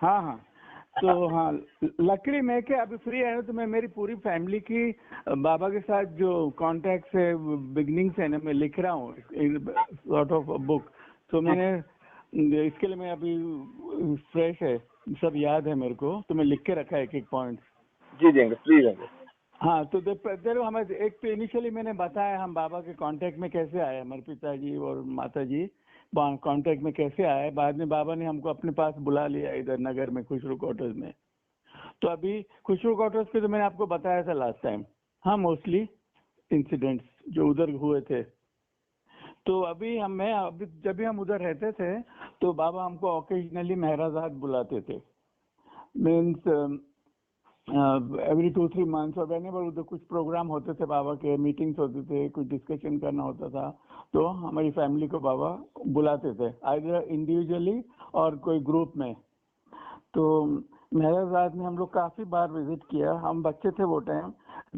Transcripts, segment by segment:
हाँ हाँ, तो हाँ, लकड़ी में क्या अभी फ्री है तो मैं मेरी पूरी फैमिली की बाबा के साथ जो कॉन्टैक्ट है बिगनिंग से ना मैं लिख रहा हूँ सॉर्ट ऑफ बुक। तो मैंने इसके लिए मैं अभी फ्रेश है, सब याद है मेरे को, तो मैं लिख के रखा है एक एक पॉइंट। जी देंगे, फ्री देंगे। हाँ, तो देखो हमें एक तो इनिशियली मैंने बताया हम बाबा के कांटेक्ट में कैसे आए, हमारे पिताजी और माताजी कांटेक्ट में कैसे आए। बाद में बाबा ने हमको अपने पास बुला लिया इधर नगर में खुशरू क्वार्टर्स में। तो अभी खुशरू क्वार्टर्स पे तो मैंने आपको बताया था लास्ट टाइम। हाँ, मोस्टली इंसिडेंट्स जो उधर हुए थे। तो अभी अभी जब भी हम उधर रहते थे तो बाबा हमको ऑकेजनली महराजाद बुलाते थे, मीन्स एवरी 2-3 मंथ्स, और वेनेवर उधर कुछ प्रोग्राम होते थे बाबा के, मीटिंग्स होते थे, कुछ डिस्कशन करना होता था, तो हमारी फैमिली को बाबा बुलाते थे आइदर इंडिविजुअली और कोई ग्रुप में। तो महराजाद में हम लोग काफी बार विजिट किया, हम बच्चे थे वो टाइम।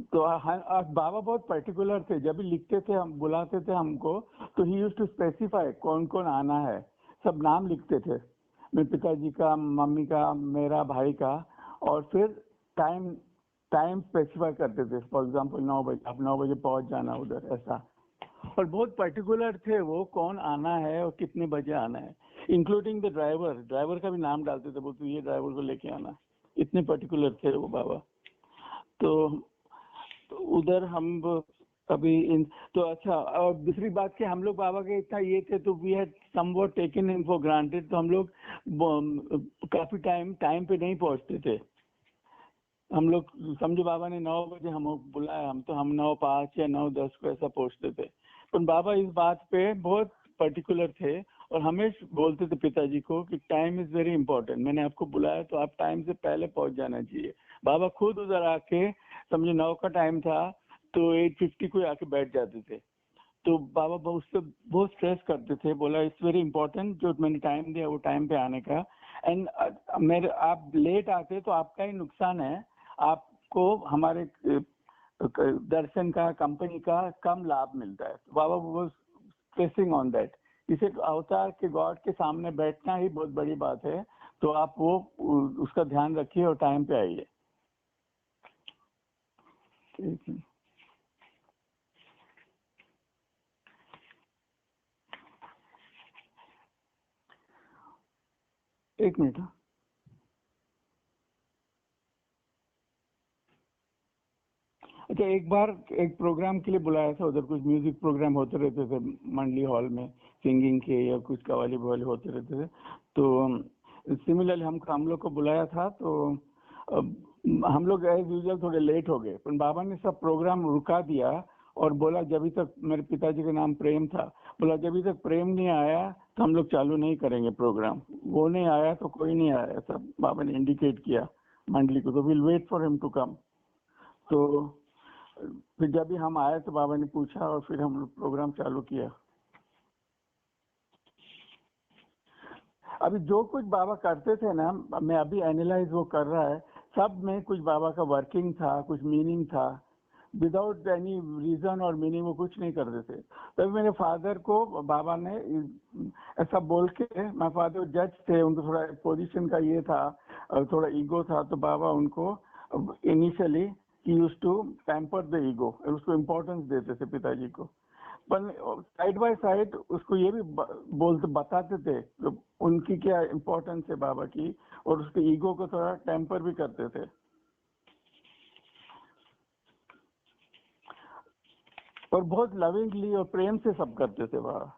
तो बाबा बहुत पर्टिकुलर थे, जब भी लिखते थे हम बुलाते थे हमको तो ही यूज्ड टू स्पेसिफाई कौन कौन आना है, सब नाम लिखते थे, मेरे पिताजी का, मम्मी का, मेरा भाई का, और फिर टाइम स्पेसिफाई करते थे। फॉर एग्जाम्पल 9 बजे, आप 9 बजे पहुंच जाना उधर, ऐसा। और बहुत पर्टिकुलर थे वो, कौन आना है और कितने बजे आना है, इंक्लूडिंग द ड्राइवर का भी नाम डालते थे, बोलते ये ड्राइवर को लेके आना, इतने पर्टिकुलर थे वो बाबा। तो उधर हम अभी तो अच्छा, और दूसरी बात कि हम लोग बाबा के इतना ये थे तो we had somewhat taken him for granted, तो हम लोग काफी टाइम पे नहीं पहुंचते थे। हम लोग समझो बाबा ने 9 बजे हम बुलाया, हम 9:05 या 9:10 को ऐसा पहुंचते थे। पर बाबा इस बात पे बहुत पर्टिकुलर थे और हमेशा बोलते थे पिताजी को कि टाइम इज वेरी इंपॉर्टेंट, मैंने आपको बुलाया तो आप टाइम से पहले पहुंच जाना चाहिए। बाबा खुद उधर आके, समझो 9 का टाइम था तो 8:50 को आके बैठ जाते थे। तो बाबा उस पर बहुत स्ट्रेस करते थे, बोला इट्स वेरी इंपॉर्टेंट जो मैंने टाइम दिया वो टाइम पे आने का। एंड मेरे आप लेट आते तो आपका ही नुकसान है, आपको हमारे दर्शन का, कंपनी का कम लाभ मिलता है। तो बाबा वो स्ट्रेसिंग ऑन दैट, इसे अवतार के गॉड के सामने बैठना ही बहुत बड़ी बात है, तो आप वो उसका ध्यान रखिए और टाइम पे आइए। ठीक है, एक मिनट। अच्छा, एक बार एक प्रोग्राम के लिए बुलाया था उधर, कुछ म्यूजिक प्रोग्राम होते रहते थे मंडली हॉल में, सिंगिंग के या कुछ कवाली बवाली होते रहते थे। तो सिमिलरली हम लोग को बुलाया था, तो हम लोग एज यूजुअल थोड़े लेट हो गए, पर बाबा ने सब प्रोग्राम रुका दिया और बोला जब तक, मेरे पिताजी का नाम प्रेम था, बोला जब तक प्रेम नहीं आया तो हम लोग चालू नहीं करेंगे प्रोग्राम। वो नहीं आया तो कोई नहीं आया, सब बाबा ने इंडिकेट किया मंडली को, तो will wait for him to come. तो फिर जब भी हम आए तो बाबा ने पूछा और फिर हम लोग प्रोग्राम चालू किया। अभी जो कुछ बाबा करते थे ना, मैं अभी एनालाइज वो कर रहा है, सब में कुछ बाबा का वर्किंग था, कुछ मीनिंग था। विदाउट एनी रीजन और मीनिंग वो कुछ नहीं करते थे। तभी मेरे फादर को बाबा ने ऐसा बोल के, मेरे फादर जज थे, उनको थोड़ा पोजीशन का ये था, थोड़ा ईगो था, तो बाबा उनको initially used to pamper the ego, उसको इम्पोर्टेंस देते थे पिताजी को। पर साइड बाय साइड उसको ये भी बताते थे तो उनकी क्या इम्पोर्टेंस है बाबा की, और उसके ईगो को थोड़ा टेम्पर भी करते थे, और बहुत लविंगली और प्रेम से सब करते थे बाबा।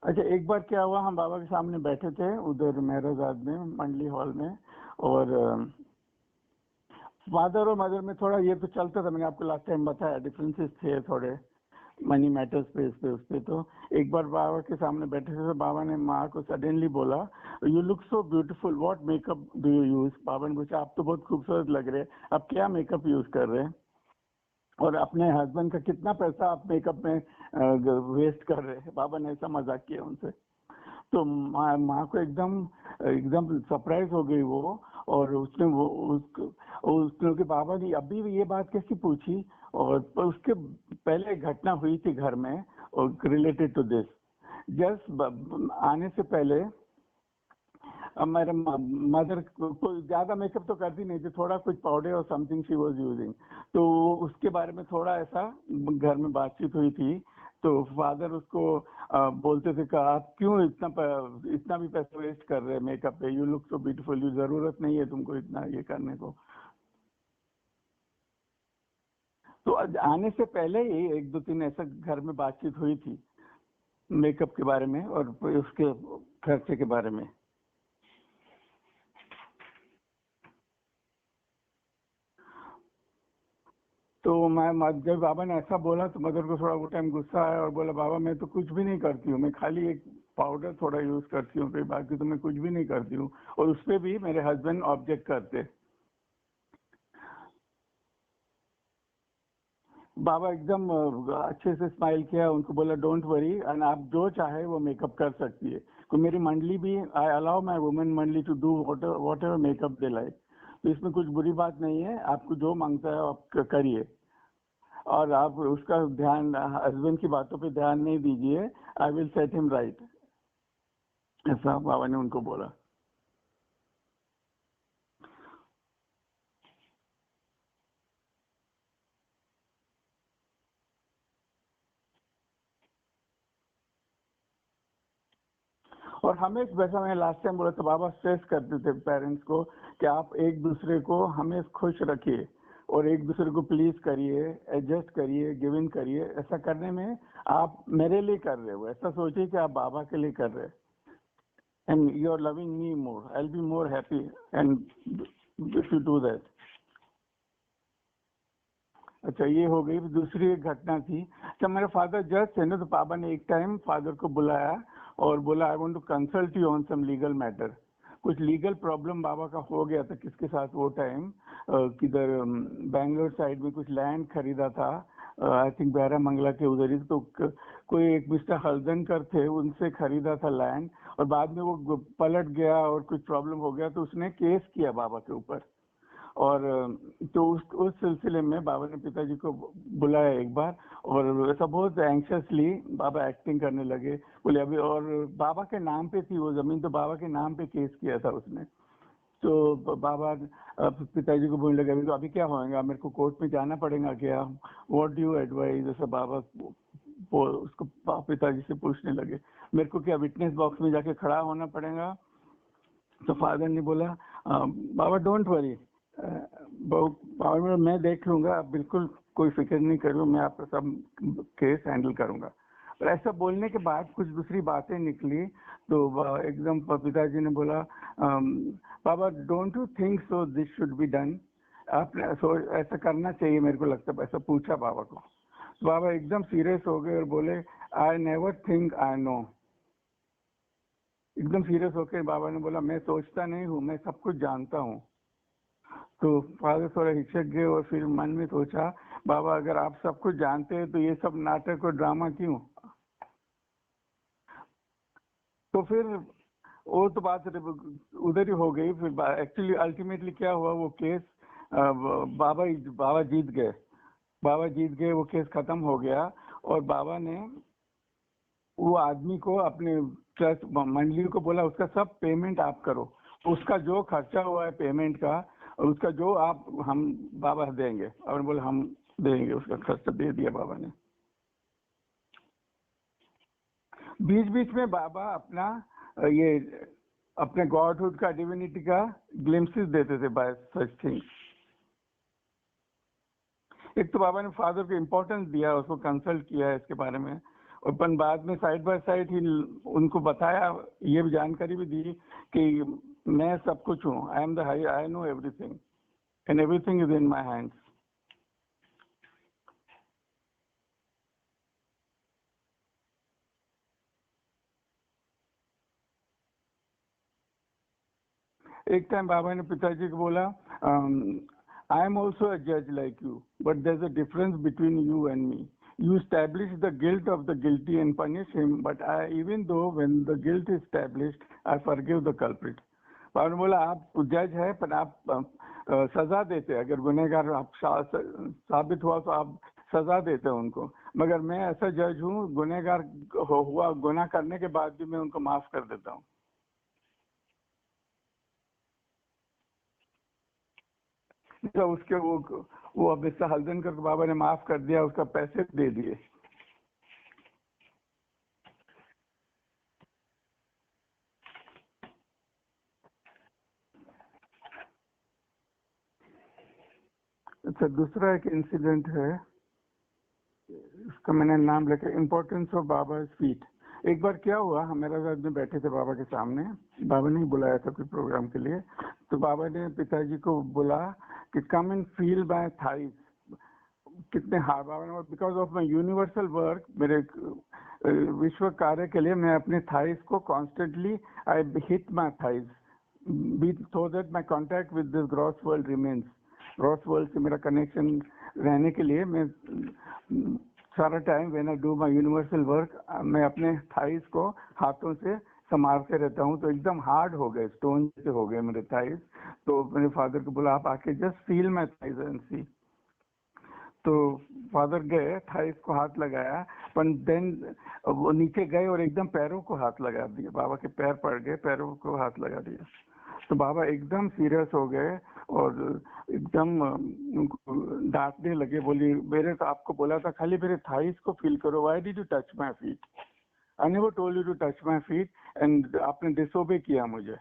अच्छा, एक बार क्या हुआ, हम बाबा के सामने बैठे थे उधर महराजाद में मंडली हॉल में, और फादर और मदर में थोड़ा ये तो चलता था, मैंने आपको लास्ट टाइम बताया, डिफरेंसेस थे थोड़े मनी मैटर्स पे, इस पे उस पे। तो एक बार बाबा के सामने बैठे थे तो बाबा ने माँ को सडनली बोला, you look so beautiful, what makeup do you use. Baba ने पूछा, आप तो बहुत खूबसूरत लग रहे हैं, आप क्या मेकअप यूज कर रहे हैं, और अपने हस्बैंड का कितना पैसा आप मेकअप में वेस्ट कर रहे हैं। बाबा ने ऐसा मजाक किया उनसे। तो माँ को एकदम एकदम सरप्राइज हो गई वो, और उसने उसने के बाबा ने अभी भी ये बात कैसी पूछी, और उसके पहले एक घटना हुई थी घर में और रिलेटेड टू दिस। जस्ट आने से पहले मेरे मदर को ज्यादा मेकअप तो करती नहीं थी, थोड़ा कुछ पाउडर और समथिंग शी वाज यूजिंग, तो उसके बारे में थोड़ा ऐसा घर में बातचीत हुई थी। तो फादर उसको बोलते थे कि आप क्यों इतना भी पैसा वेस्ट कर रहे हैं मेकअप पे, you look so beautiful, you जरूरत नहीं है तुमको इतना ये करने को। तो आने से पहले ही एक दो तीन ऐसा घर में बातचीत हुई थी मेकअप के बारे में और उसके खर्चे के बारे में। तो मैं जब बाबा ने ऐसा बोला तो मदर को थोड़ा वो टाइम गुस्सा आया और बोला बाबा मैं तो कुछ भी नहीं करती हूँ, मैं खाली एक पाउडर थोड़ा यूज करती हूँ, फिर बाकी तो मैं कुछ भी नहीं करती हूँ। और उस पर भी मेरे हस्बैंड ऑब्जेक्ट करते। बाबा एकदम अच्छे से स्माइल किया, उनको बोला डोंट वरी, एंड आप जो चाहे वो मेकअप कर सकती है। तो मेरी मंडली भी, आई अलाउ माई वुमेन मंडली to do whatever makeup they like, तो इसमें कुछ बुरी बात नहीं है, आपको जो मांगता है आप करिए, और आप उसका ध्यान हस्बैंड की बातों पे ध्यान नहीं दीजिए, I will set him right, ऐसा बाबा ने उनको बोला। और हमें, वैसा मैं लास्ट टाइम बोला था, बाबा स्ट्रेस करते थे पेरेंट्स को कि आप एक दूसरे को हमें खुश रखिए और एक दूसरे को प्लीज करिए, एडजस्ट करिए, गिव इन करिए। ऐसा करने में आप मेरे लिए कर रहे हो, ऐसा सोचिए कि आप बाबा के लिए कर रहे हैं, and you are loving me more, I will be more happy and if you do that. अच्छा, ये हो गई। दूसरी एक घटना थी, जब मेरे फादर जज थे ना, तो पापा ने एक टाइम फादर को बुलाया और बोला I want to consult you on some legal matter. कुछ लीगल प्रॉब्लम बाबा का हो गया था, किसके साथ वो टाइम, किधर बैंगलोर साइड में कुछ लैंड खरीदा था, आई थिंक बैरा मंगला के उधर ही। तो कोई एक मिस्टर हल्दनकर थे, उनसे खरीदा था लैंड, और बाद में वो पलट गया और कुछ प्रॉब्लम हो गया, तो उसने केस किया बाबा के ऊपर। और तो उस सिलसिले में बाबा ने पिताजी को बुलाया एक बार, और ऐसा बहुत एंक्शसली बाबा एक्टिंग करने लगे, बोले अभी, और बाबा के नाम पे थी वो जमीन, तो बाबा के नाम पे केस किया था उसने। तो बाबा पिताजी को बोलने लगे अभी तो अभी क्या होगा, मेरे को कोर्ट में जाना पड़ेगा क्या, व्हाट डू यू एडवाइज, ऐसा बाबा उसको पिताजी से पूछने लगे, मेरे को क्या विटनेस बॉक्स में जाके खड़ा होना पड़ेगा। तो फादर ने बोला बाबा डोंट वरी, मैं देख लूंगा, आप बिल्कुल कोई फिक्र नहीं करो, मैं आपका सब केस हैंडल करूंगा। और ऐसा बोलने के बाद कुछ दूसरी बातें निकली, तो एकदम पिताजी ने बोला Baba don't you think so this should be done, आप ऐसा करना चाहिए मेरे को लगता है, ऐसा पूछा बाबा को। तो बाबा एकदम सीरियस हो गए और बोले I never think I know. एकदम सीरियस होकर बाबा ने बोला मैं सोचता नहीं हूँ, मैं सब कुछ जानता हूँ। तो फादर थोड़ा हिचक गए और फिर मन में सोचा बाबा अगर आप सब कुछ जानते हैं तो ये सब नाटक और ड्रामा क्यों। तो फिर वो तो बात उधर ही हो गई। फिर एक्चुअली अल्टीमेटली क्या हुआ, वो केस बाबा जीत गए, बाबा जीत गए, वो केस खत्म हो गया। और बाबा ने वो आदमी को, अपने ट्रस्ट मंडली को बोला उसका सब पेमेंट आप करो, उसका जो खर्चा हुआ है पेमेंट का, उसका जो आप हम बाबा देंगे। और बोले हम देंगे, उसका खर्चा दे दिया बाबा ने। बीच बीच में बाबा अपना ये अपने गॉडहुड का, डिविनिटी का ग्लिम्पसेस देते थे बाय सच थिंग्स। एक तो बाबा ने फादर को इम्पोर्टेंस दिया, उसको कंसल्ट किया है इसके बारे में, और अपन बाद में साइड बाय साइड ही उनको बताया, ये भी जानकारी भी दी कि मैं सब कुछ हूँ, I am the high, I know everything and everything is in my hands. एक टाइम बाबा ने पिताजी को बोला आई एम ऑल्सो अ जज like you, but there is a difference between you and me, You establish the guilt of the guilty and punish him, but even though when the guilt is established, I forgive the culprit. बाबा ने बोला आप जज है पर आप सजा देते, अगर गुनहगार आप साबित हुआ तो आप सजा देते हैं उनको, मगर मैं ऐसा जज हूँ गुनहगार हुआ गुनाह करने के बाद भी मैं उनको माफ कर देता हूँ. तो उसके वो अब मिस्टर हल्दनकर को बाबा ने माफ कर दिया, उसका पैसे दे दिए. अच्छा, दूसरा एक इंसिडेंट है, उसका मैंने नाम लिखा इम्पोर्टेंस ऑफ बाबा फीट. एक बार क्या हुआ, हम मेरे साथ में बैठे थे बाबा के सामने, बाबा ने बुलाया था कोई प्रोग्राम के लिए, तो बाबा ने पिताजी को बोला कि come and feel my thighs. कितने हार्ड, बाबा ने because of my universal work, मेरे विश्व कार्य के लिए मैं अपने थाइज को constantly I hit my thighs so that my contact with this gross world remains. Gross world से मेरा कनेक्शन रहने के लिए मैं सारा time when I do my universal work मैं अपने थाइज को हाथों से संभालते रहता हूँ. तो एकदम हार्ड हो गए, स्टोन जैसे हो गए मेरे थाइज. तो मेरे फादर को बोला आप आके just feel my thighs and see. तो फादर गए, थाइज को हाथ लगाया, पर देन वो नीचे गए और एकदम पैरों को हाथ लगा दिया. बाबा के पैर पड़ गए, पैरों को हाथ लगा दिया. तो बाबा एकदम सीरियस हो गए और एकदम उनको डांटने लगे. बोली मेरे तो आपको बोला था खाली मेरे थाइस को फील करो, why did you touch my feet, I never told you to touch my feet and आपने डिसोबे किया मुझे.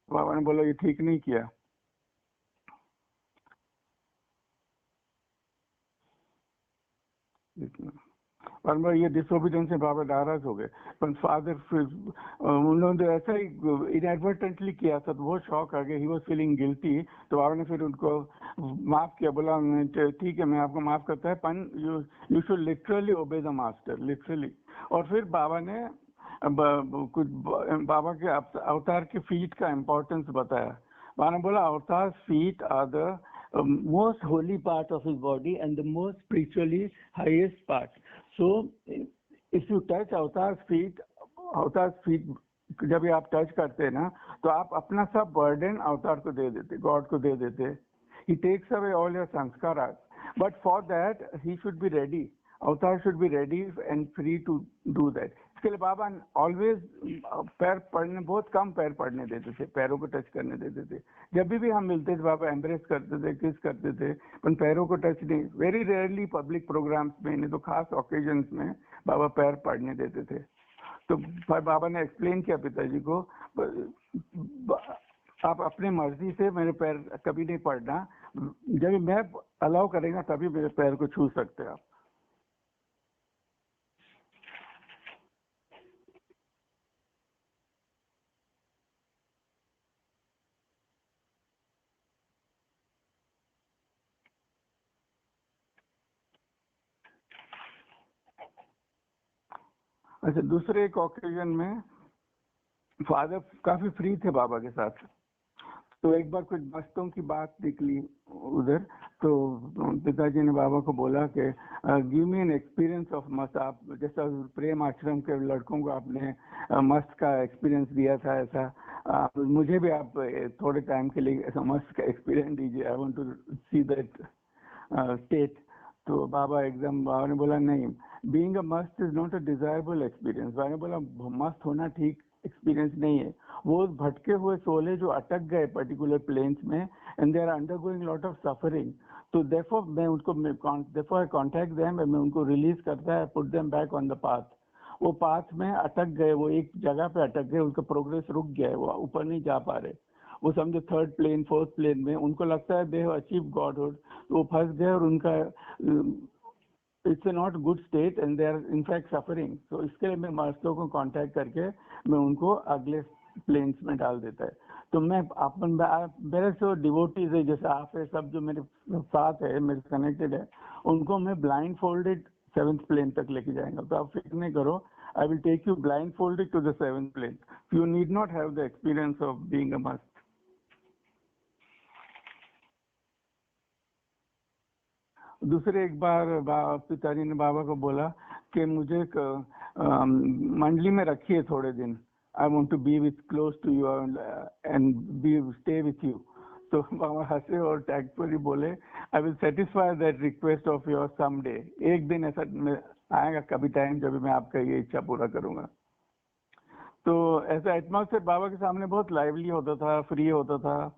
बाबा ने बोला ये ठीक नहीं किया. और ये डिसोबीडियंस से बाबा नाराज हो गए. पर फादर फिर उन्होंने ऐसा ही इनएडवर्टेंटली किया था, तो बहुत शौक आ गया, ही वाज फीलिंग गिल्टी. तो बाबा ने फिर उनको माफ किया, बोला ठीक है मैं आपको माफ करता है, पर you should literally obey the master, literally. और फिर बाबा ने कुछ बाबा के अवतार के फीट का इम्पोर्टेंस बताया. बाबा ने बोला avatar feet are the most holy part of his body and the most spiritually highest part. So if you touch Avatar's feet जब ये आप टच करते हैं ना, तो आप अपना सब बर्डन अवतार को दे देते, गॉड को दे देते. He takes away all your sanskaras, but for that he should be ready. Avatar should be ready and free to do that. इसके लिए बाबा ऑलवेज पैर पड़ने, बहुत कम पैर पड़ने देते थे, पैरों को टच करने देते थे. जब भी हम मिलते थे बाबा एम्ब्रेस करते थे, किस करते थे, पर पैरों को टच नहीं. वेरी रेयरली पब्लिक प्रोग्राम्स में, नहीं तो खास ओकेजन्स में बाबा पैर पड़ने देते थे. तो बाबा ने एक्सप्लेन किया पिताजी को, आप अपने मर्जी से मेरे पैर कभी नहीं पड़ना, जब मैं अलाउ करेगा तभी मेरे पैर को छू सकते हैं आप. अच्छा, दूसरे एक ओकेजन में फादर काफी फ्री थे बाबा के साथ. तो एक बार कुछ मस्तों की बात निकली उधर, तो पिताजी ने बाबा को बोला कि give me an experience of मस्त. आप जैसा प्रेम आश्रम के लड़कों को आपने मस्त का एक्सपीरियंस दिया था, ऐसा मुझे भी आप थोड़े टाइम के लिए ऐसा मस्त का एक्सपीरियंस दीजिए. I want to see that state. तो बाबा ने बोला नहीं, being a mast is not a desirable experience. Baba ने बोला मस्त होना ठीक एक्सपीरियंस नहीं है. वो भटके हुए सोले जो अटक गए पर्टिकुलर प्लेन्स में and they are undergoing lot of suffering. तो देयरफॉर मैं उनको therefore I contact them and मैं उनको रिलीज करता है, put them back on the path. वो पाथ में अटक गए, वो एक जगह पे अटक गए, उनका प्रोग्रेस रुक गया है, वो ऊपर नहीं जा पा रहे. वो समझो थर्ड प्लेन फोर्थ प्लेन में, उनको लगता है दे हैव अचीव गॉडहुड, तो वो फंस गए और उनका it's a not good state and they are in fact suffering. तो इसके लिए मैं मास्टरों को कांटेक्ट करके मैं उनको अगले प्लेन्स में डाल देता है. तो मैं मेरे से डिवोटीज है जैसे आप है, सब जो मेरे साथ है, मेरे कनेक्टेड है, उनको मैं ब्लाइंड फोल्डेड 7th प्लेन तक लेके जाएंगे. तो आप फिक्र नहीं करो, I will take you blindfolded to the 7th plane. You need not have the experience of being a must. दूसरे एक बार पिताजी ने बाबा को बोला कि मुझे मंडली में रखिए थोड़े दिन, I want to be with close to you and be stay with you. तो बाबा हंसे और टैक्टफुली बोले, I will satisfy that request of your someday. एक दिन ऐसा आएगा कभी टाइम जब मैं आपका ये इच्छा पूरा करूंगा। तो ऐसा एटमॉस्फेयर बाबा के सामने बहुत लाइवली होता था, फ्री होता था।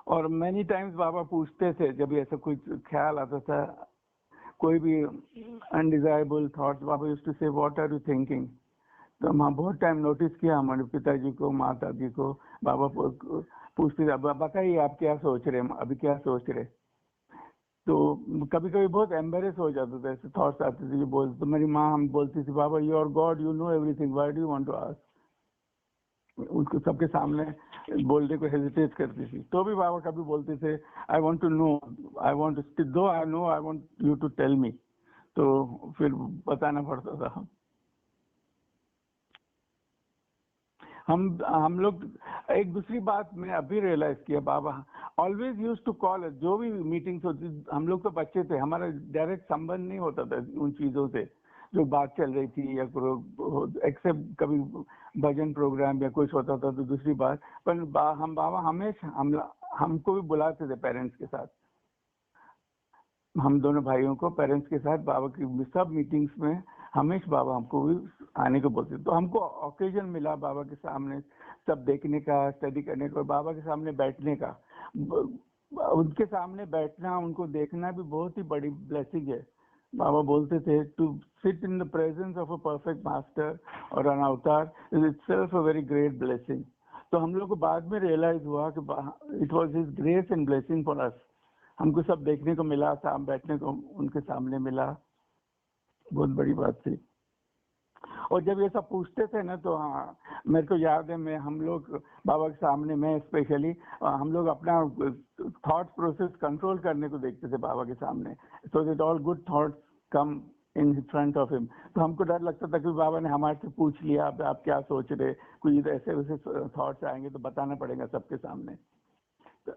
और मैनी टाइम्स बाबा पूछते थे जब ऐसा कुछ ख्याल आता था, कोई भी अनडिजायरेबल थॉट्स, बाबा used to say what are you thinking. तो हम बहुत टाइम नोटिस किया हमारे पिताजी को, माता जी को। बाबा पूछते थे, बताइए आप क्या सोच रहे हैं, अभी क्या सोच रहे। तो कभी कभी बहुत एम्बेरस हो जाता था, ऐसे थॉट्स आते थे बोल। तो मेरी माँ हम बोलती थी, Baba you are God, you know everything, why do you want to ask. उनको सबके सामने बोलने को हेजिटेट करती थी। तो भी बाबा कभी बोलते थे, I want to know, I want to do I know, I want you to tell me. तो फिर बताना पड़ता था। हम लोग एक दूसरी बात मैं अभी रियलाइज किया, बाबा ऑलवेज यूज टू कॉल, जो भी मीटिंग्स होती, हम लोग तो बच्चे थे, हमारा डायरेक्ट संबंध नहीं होता था उन चीजों से जो बात चल रही थी, या एक्सेप्ट कभी भजन प्रोग्राम या कुछ होता था तो दूसरी बात। पर हम बाबा हमेशा हमको भी बुलाते थे पेरेंट्स के साथ, हम दोनों भाइयों को पेरेंट्स के साथ बाबा की सब मीटिंग्स में हमेशा बाबा हमको भी आने को बोलते। तो हमको ओकेजन मिला बाबा के सामने सब देखने का, स्टडी करने का, और बाबा के सामने बैठने का। उनके सामने बैठना, उनको देखना भी बहुत ही बड़ी ब्लेसिंग है। बाबा बोलते थे, to sit in the presence of a perfect master और an avatar is itself a very great blessing. तो हम लोग को बाद में रियलाइज हुआ कि it was his grace and blessing for us. हमको सब देखने को मिला, साम बैठने को उनके सामने मिला, बहुत बड़ी बात थी। और जब ये सब पूछते थे ना, तो हाँ मेरे को याद है, मैं हम लोग बाबा के सामने, मैं स्पेशली, हम लोग अपना थॉट प्रोसेस कंट्रोल करने को देखते थे बाबा के सामने, so that all good thoughts come in front of him. तो हमको डर लगता था कि बाबा ने हमारे से पूछ लिया, आप क्या सोच रहे, कोई ऐसे वैसे थॉट्स आएंगे तो बताना पड़ेगा सबके सामने।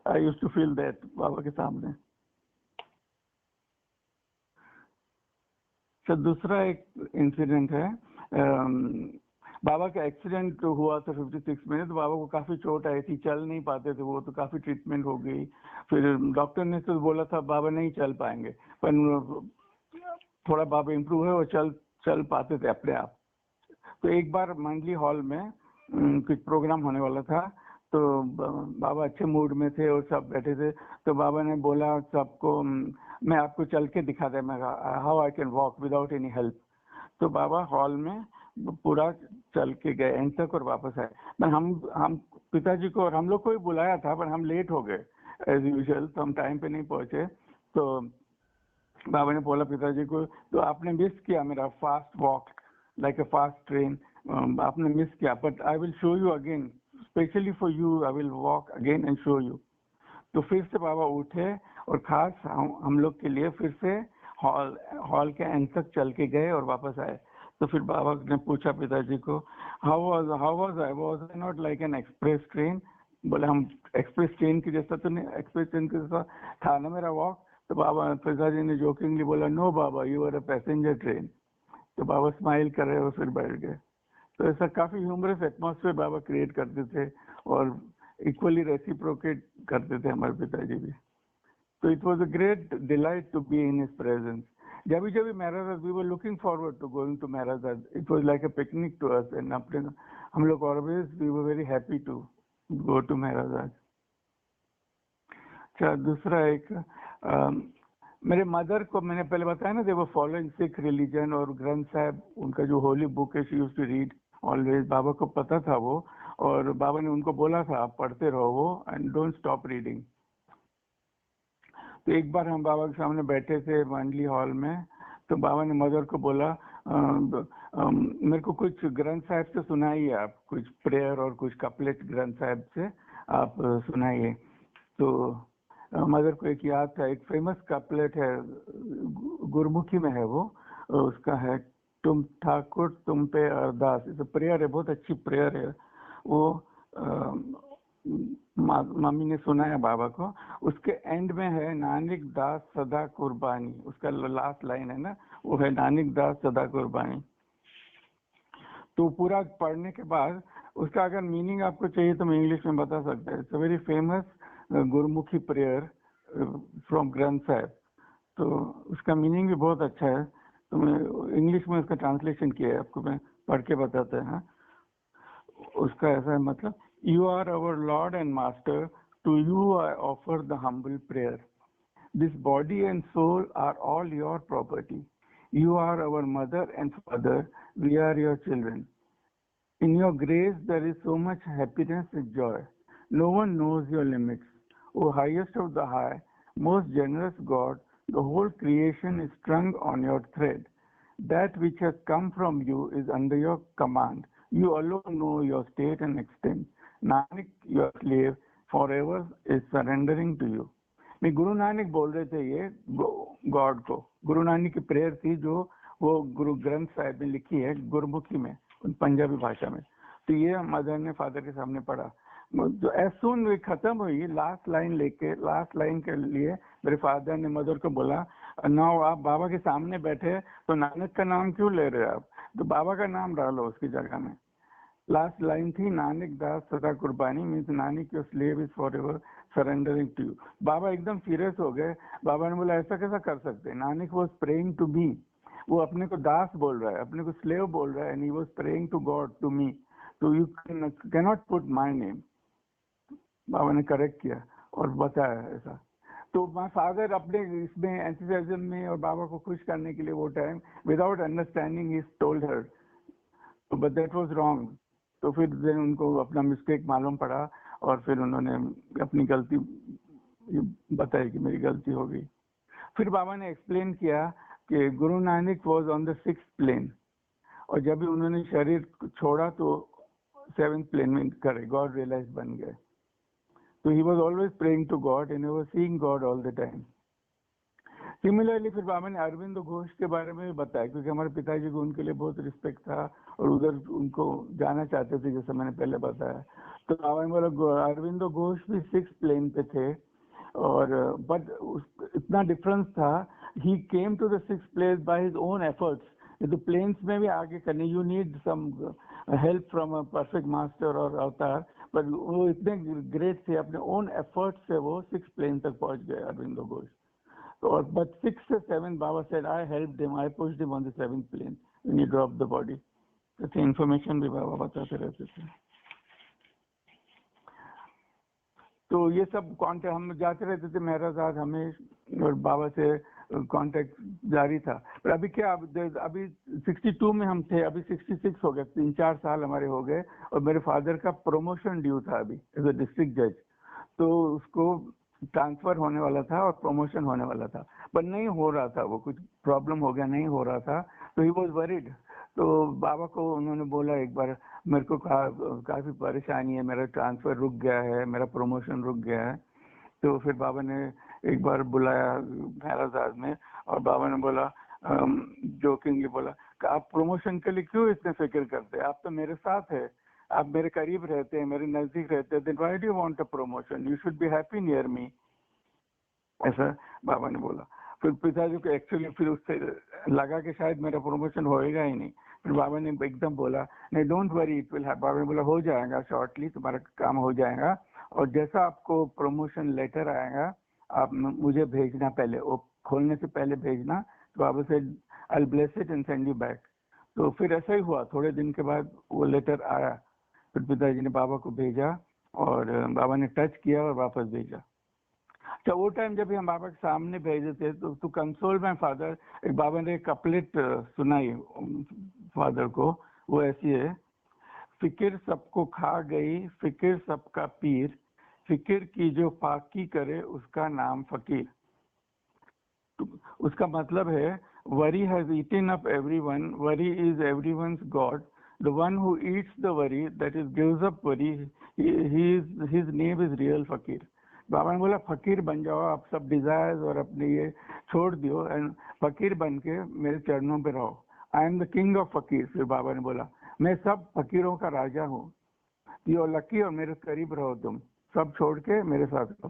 I used to feel that Baba के सामने। तो दूसरा एक इंसिडेंट है, बाबा का एक्सीडेंट हुआ था 56 में। तो बाबा को काफी चोट आई थी, चल नहीं पाते थे वो, तो काफी ट्रीटमेंट हो गई। फिर डॉक्टर ने तो बोला था बाबा नहीं चल पाएंगे, पर थोड़ा बाबा इम्प्रूव है और चल पाते थे अपने आप। तो एक बार मंडली हॉल में कुछ प्रोग्राम होने वाला था, तो बाबा अच्छे मूड में थे और सब बैठे थे। तो बाबा ने बोला सबको, मैं आपको चल के दिखा दे, मैं how I can walk without any help. तो बाबा हॉल में पूरा चल के गए एंड तक और वापस आए। पर हम पिताजी को और हम लोग को भी बुलाया था, पर हम लेट हो गए एज यूजुअल, तो हम टाइम पे नहीं पहुंचे। तो बाबा ने बोला पिताजी को, तो आपने मिस किया मेरा fast walk, like a fast train, आपने मिस किया, but I will show you again, specially for you I will walk again and show you. तो फिर से बाबा उठे और खास हम लोग के लिए फिर से हॉल के एंड तक चल के गए और वापस आए। तो फिर बाबा ने पूछा पिताजी को, how was I not like an express train. बोले हम एक्सप्रेस ट्रेन की जैसा तो नहीं, एक्सप्रेस ट्रेन के जैसा था ना मेरा वॉक। तो बाबा पिताजी ने जोकिंगली बोला, no Baba you are a passenger train. तो बाबा स्माइल कर रहे और फिर बैठ गए। तो ऐसा काफी ह्यूमरस एटमॉस्फेयर बाबा क्रिएट करते थे और इक्वली रेसिप्रोकेट करते थे हमारे पिताजी भी। तो it was a great delight to be in his presence. जब जब Maharaj, we were looking forward to going to Maharaj, it was like a picnic to us, and अपने हम लोग always we were very happy to go to Maharaj. अच्छा, दूसरा एक मेरे mother को मैंने पहले बताया ना, they were following Sikh religion, और ग्रंथ साहब उनका जो होली बुक है, she used to read always. Baba को पता था वो, और बाबा ने उनको बोला था आप पढ़ते रहो वो, एंड डोंट स्टॉप रीडिंग। तो एक बार हम बाबा के सामने बैठे थे मंडली हॉल में, तो बाबा ने मदर को बोला, मेरे को कुछ ग्रंथ साहब से सुनाइए, आप कुछ प्रेयर और कुछ कपलेट ग्रंथ साहब से आप सुनाइए। तो मदर को एक याद था, एक फेमस कपलेट है, गुरमुखी में है वो, उसका है, तुम ठाकुर तुम पे अरदास। प्रेयर है, बहुत अच्छी प्रेयर है वो। मम्मी ने सुनाया बाबा को। उसके एंड में है नानक दास सदा कुर्बानी, उसका लास्ट लाइन है ना, वो है नानक दास सदा कुर्बानी। तो पूरा पढ़ने के बाद उसका अगर मीनिंग आपको चाहिए तो मैं इंग्लिश में बता सकता हूँ। It's a very famous Gurmukhi prayer from Granth Sahib. तो उसका मीनिंग भी बहुत अच्छा है, तो मैं इंग्लिश में उसका ट्रांसलेशन किया है, आपको मैं पढ़ के बताते हैं। उसका ऐसा है मतलब, you are our lord and master, to you I offer the humble prayer, this body and soul are all your property, you are our mother and father, we are your children, in your grace there is so much happiness and joy, no one knows your limits, O highest of the high, most generous God, the whole creation is strung on your thread, that which has come from you is under your command, you alone know your state and extent, Nanak your slave forever is surrendering to you। मैं गुरु नानक बोल रहे थे ये God को, गुरु नानक की prayer थी जो वो गुरु ग्रंथ साहिब में लिखी है गुरमुखी में, पंजाबी भाषा में। तो ये मदर ने फादर के सामने पढ़ा। जो एज सून खत्म हुई, लास्ट लाइन के लिए मेरे फादर ने मदर को बोला, नाउ आप बाबा के सामने बैठे तो नानक का नाम क्यों ले रहे हो आप, तो बाबा का नाम डालो उसकी जगह में। लास्ट लाइन थी नानक दास सदा कुर्बानी, means Nanak your slave is for ever surrendering to you. Baba एकदम सीरियस हो गए। बाबा ने बोला ऐसा कैसा कर सकते हैं, Nanak was praying to me, वो अपने को दास बोल रहा है, अपने को स्लेव बोल रहा है, and he was praying to God to me, तो you can not put my name. Baba ने करेक्ट किया और बताया ऐसा। तो माय फादर अपने इसमें एंथुसियाज्म में और बाबा को खुश करने के लिए वो time without understanding he told her, but that was wrong. तो फिर देन उनको अपना मिस्टेक मालूम पड़ा और फिर उन्होंने अपनी गलती बताई कि मेरी गलती हो गई। फिर बाबा ने एक्सप्लेन किया कि Guru Nanak was on the 6th plane, और जब भी उन्होंने शरीर छोड़ा तो 7th प्लेन में करे गॉड रियलाइज बन गए। तो he was always praying to God and he was seeing God all the time. Similarly फिर बाबा ने अरविंद घोष के बारे में भी बताया, क्योंकि हमारे पिताजी को उनके लिए बहुत रिस्पेक्ट था और उधर उनको जाना चाहते थे, जैसे मैंने पहले बताया। तो बाबा ने बोला अरविंद घोष भी 6th प्लेन पे थे, और बट इतना डिफरेंस था, he came to the 6th place by his own efforts. तो प्लेन्स में भी आगे करने you need some help from a perfect master और अवतार, पर वो इतने ग्रेट थे, अपने ओन एफर्ट से वो 6th प्लेन तक पहुंच गए अरविंद घोष। और बट 6 से 7 बाबा said I helped him, I pushed him on the 7th plane when he dropped the body। तो इन्फॉर्मेशन भी बाबा बताते रहते थे। तो ये सब कांटेक्ट हम जाते रहते थे मेहराजाद हमें, और बाबा से कांटेक्ट जारी था। पर अभी क्या, अभी 62 में हम थे, अभी 66 हो गए, 3-4 साल हमारे हो गए, और मेरे फादर का प्रमोशन ड्यू था अभी एज अ डिस्ट्रिक्ट जज। तो उसको ट्रांसफर होने वाला था और प्रमोशन होने वाला था, पर नहीं हो रहा था, वो कुछ प्रॉब्लम हो गया, नहीं हो रहा था। तो ही वाज वरीड। तो बाबा को उन्होंने बोला एक बार, मेरे को काफी परेशानी है, मेरा ट्रांसफर रुक गया है, मेरा प्रमोशन रुक गया है। तो फिर बाबा ने एक बार बुलाया मेहराजाद में, और बाबा ने बोला जोकिंगली बोला कि आप प्रमोशन के लिए क्यों इतने फिक्र करते हैं, आप तो मेरे साथ है, आप मेरे करीब रहते हैं, मेरे नजदीक रहते हैं, then why do you want a promotion, you should be happy near me, ऐसा बाबा ने बोला। फिर पिताजी को एक्चुअली फिर उससे लगा कि शायद मेरा प्रमोशन होएगा ही नहीं। फिर बाबा ने एकदम बोला नहीं, don't worry, it will happen. Baba ने बोला हो जाएगा शॉर्टली, तुम्हारा काम हो जाएगा, और जैसा आपको प्रमोशन लेटर आएगा आप मुझे भेजना, पहले वो खोलने से पहले भेजना। तो बाबा से I will bless it and send you back. तो फिर ऐसा ही हुआ, थोड़े दिन के बाद वो लेटर आया। फिर पिताजी ने बाबा को भेजा और बाबा ने टच किया और वापस भेजा। तो वो टाइम जब हम बाबा के सामने भेजे थे तो टू कंसोल माय फादर, एक बाबा ने एक कपलेट सुनाई फादर को, वो ऐसी है, फिक्र सबको खा गई फिक्र सबका पीर, फिक्र की जो फाकी करे उसका नाम फकीर। तो उसका मतलब है worry has eaten up everyone, worry is everyone's God, the one who eats the worry that is gives up worry, his name is real fakir. बाबा ने बोला फकीर बन जाओ, आप सब डिजायर्स और अपने ये छोड़ दियो एंड फकीर बन के मेरे चरणों पे रहो। आई एम द किंग ऑफ फकीर। फिर बाबा ने बोला मैं सब फकीरों का राजा हूँ, यू आर लकी, और मेरे करीब रहो तुम। सब छोड़ के मेरे साथ रहो।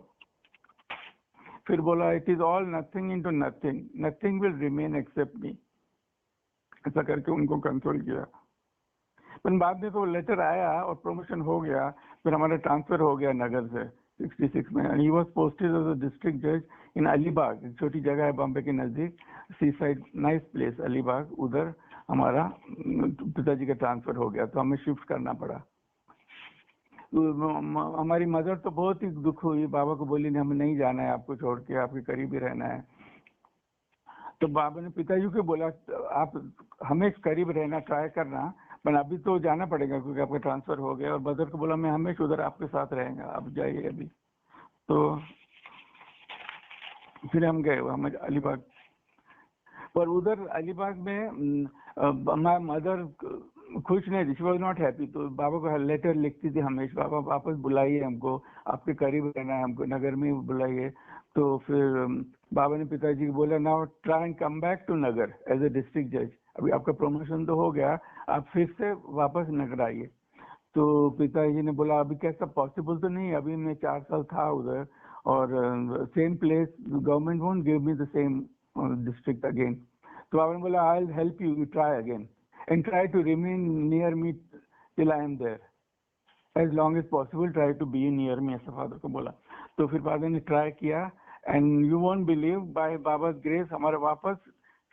फिर बोला it is all nothing into nothing, nothing will remain except me, ऐसा करके उनको कंट्रोल किया। पर बाद में तो लेटर आया और प्रमोशन हो गया, फिर हमारा ट्रांसफर हो गया नगर से 66 में, and he was posted as a district जज इन अलीबाग, एक छोटी जगह है बॉम्बे के नजदीक, सी साइड, नाइस प्लेस अलीबाग, उधर हमारा पिताजी का ट्रांसफर हो गया, तो हमें शिफ्ट करना पड़ा। तो हमारी मदर तो बहुत ही दुख हुई, बाबा को बोली नहीं हमें नहीं जाना है आपको छोड़ के, आपके करीब ही रहना है। तो बाबा ने पिताजी को बोला आप हमें करीब रहना ट्राई करना, पर अभी तो जाना पड़ेगा क्योंकि आपका ट्रांसफर हो गया। और मदर को बोला मैं हमेशा उधर आपके साथ रहेंगे, आप जाइए अभी। तो फिर हम गए हम अलीबाग, पर उधर अलीबाग में माय मदर खुश नहीं थी, शी वॉज नॉट हैप्पी। तो बाबा को लेटर लिखती थी हमेशा, बाबा वापस बुलाइए हमको, आपके करीब रहना है, हमको नगर में बुलाइए। तो फिर बाबा ने पिताजी को बोला now try and come back to Nagar as a district जज, अभी आपका प्रमोशन तो हो गया, आप फिर से वापस नगर आइए। तो पिताजी ने बोला अभी कैसा पॉसिबल तो नहीं, अभी मैं 4 साल था उधर और same place, government won't give me the same district again. तो बाबा ने बोला I will help you, you try again and try to remain near me till I am there, as long as possible try to be near me, ऐसा father को बोला। तो फिर father ने try किया and you won't believe by Baba's grace हमारा वापस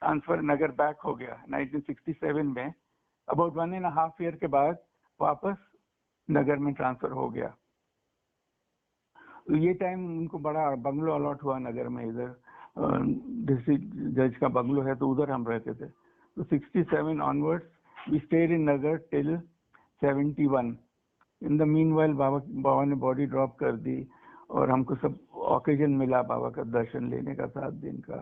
transfer नगर back हो गया 1967 में, अबाउट 1.5 ईयर के बाद वापस नगर में ट्रांसफर हो गया। ये टाइम उनको बड़ा बंगलो अलॉट हुआ नगर में, इधर डिस्ट्रिक्ट जज का बंगलो है, तो उधर हम रहते थे। तो 67 onwards we stayed in Nagar till 71. In the meanwhile बाबा ने बॉडी ड्रॉप कर दी और हमको सब ओकेजन मिला बाबा का दर्शन लेने का 7 दिन का।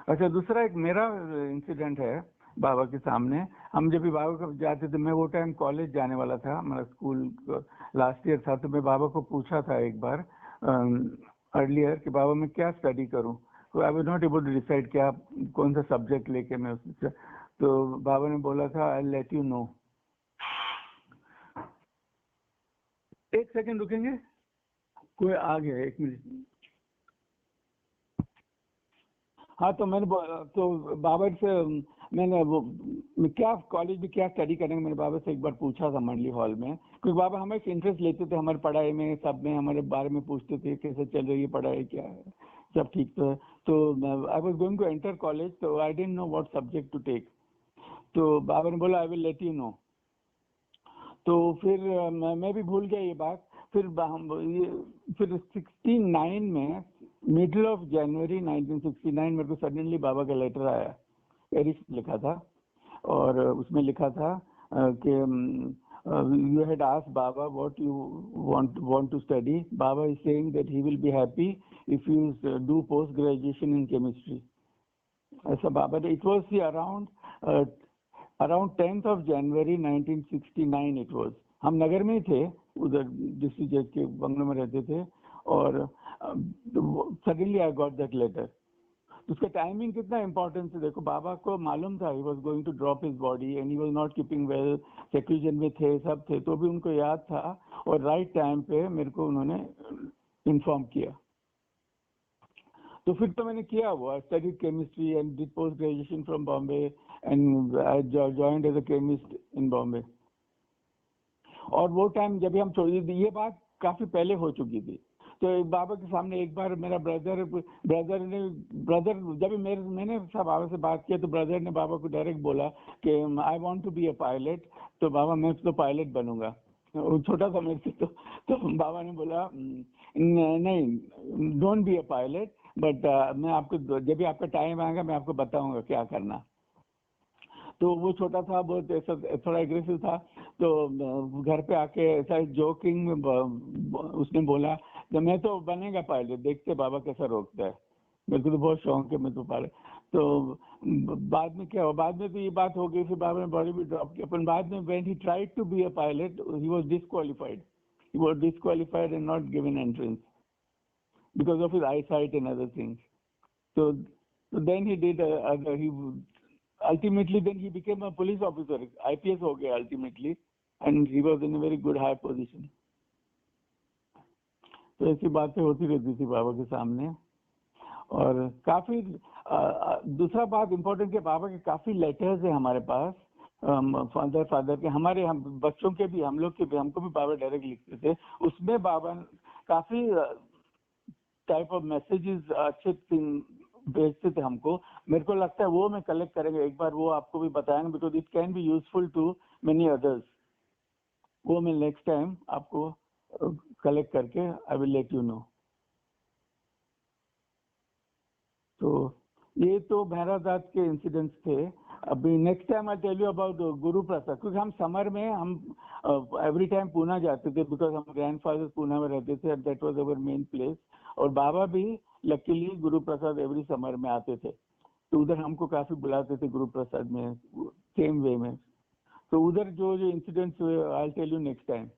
अच्छा, दूसरा एक मेरा इंसिडेंट है बाबा के सामने। हम जब भी बाबा को जाते थे, मैं वो टाइम कॉलेज जाने वाला था, हमारा स्कूल लास्ट ईयर था, तो मैं बाबा को पूछा था एक बार अर्लियर कि बाबा मैं क्या स्टडी करूं, तो I was not able to decide क्या कौन सा सब्जेक्ट लेके मैं उससे, तो बाबा ने बोला था आई लेट यू नो। एक सेकंड रुकेंगे, कोई आ गया, 1 मिनट। हाँ, तो मैंने तो बाबा से मैंने वो मैं क्या कॉलेज में क्या स्टडी करेंगे, मैंने बाबा से एक बार पूछा था मंडली हॉल में, क्योंकि बाबा हमें इंटरेस्ट लेते थे हमारी पढ़ाई में, सब में हमारे बारे में पूछते थे कैसे चल रही है पढ़ाई, क्या है, सब ठीक था। तो I was going to enter college, तो I didn't know what subject to take. तो बाबा ने बोला I will let you know. तो फिर मैं भी भूल गया ये बात। फिर फिर 69 में मिडिल ऑफ जनवरी 1969 मेरे को सडनली बाबा का लेटर आया, पेरिस लिखा था, और उसमें लिखा था कि you had asked Baba what you want to study. Baba is saying that he will be happy if you do post graduation in chemistry. ऐसा बाबा ने, it was around 10th of January 1969 it was. हम नगर में ही थे, उधर district जज के bungalow में रहते थे, और suddenly I got that letter. उसका टाइमिंग कितना इंपॉर्टेंट है देखो, बाबा को मालूम था he was going to drop his body and he was not keeping well, seclusion में थे, सब थे, तो भी उनको याद था और राइट टाइम पे मेरे को उन्होंने इन्फॉर्म किया। तो फिर तो मैंने किया वो, studied chemistry and did post graduation from Bombay and I joined as a chemist in Bombay. और वो टाइम जब हम छोड़ दी, ये बात काफी पहले हो चुकी थी। तो बाबा के सामने एक बार मेरा ब्रदर जब मैंने बाबा से बात किया, तो ब्रदर ने बाबा को डायरेक्ट बोला कि I want to be a pilot. तो बाबा मैं तो पायलट बनूंगा, वो छोटा था मेरे से। तो बाबा ने बोला नहीं, don't be a pilot, but मैं आपको जब भी आपका टाइम आएगा मैं आपको बताऊंगा क्या करना। तो वो छोटा था, बहुत ऐसा थोड़ा एग्रेसिव था। तो घर पे आके ऐसा जोकिंग में उसने बोला कि मैं तो बनेगा पायलट, देखते बाबा कैसा रोकता है, मेरे को तो बहुत शौक है, मैं तो पायलट। तो बाद में क्या हुआ, बाद में तो ये बात हो गई, फिर बाबा ने बॉडी भी ड्रॉप किया। पर बाद में when he tried to be a pilot he was disqualified and not given entrance because of his eyesight and other things. So then he did ultimately then he became a police officer, IPS हो गया ultimately, and he was in a very good high position. तो ऐसी बातें होती रहती थी बाबा के सामने. और काफी दूसरा बात इम्पोर्टेंट है, बाबा के काफी लेटर्स है हमारे पास, फादर के, हमारे हम बच्चों के भी, हम लोग के भी, हमको भी बाबा डायरेक्ट लिखते थे. उसमें बाबा काफी टाइप ऑफ मैसेजेस अच्छे भेजते थे हमको. मेरे को लगता है वो मैं कलेक्ट करेंगे एक बार, वो आपको भी बताएंगे, because it can be useful to many others. वो मैं नेक्स्ट टाइम आपको कलेक्ट करके I will let you know. तो ये तो भैरवदास के इंसिडेंट्स थे. अभी next time I tell you about Guru Prasad, क्योंकि हम समर में हम एवरी टाइम पूना जाते थे, बिकॉज हम ग्रैंडफादर पूना में रहते थे, that was our main place. और बाबा भी luckily Guru Prasad every summer में आते थे, तो उधर हमको काफी बुलाते थे गुरु प्रसाद में, सेम वे में. तो उधर जो जो इंसिडेंट्स हुए I tell you next time.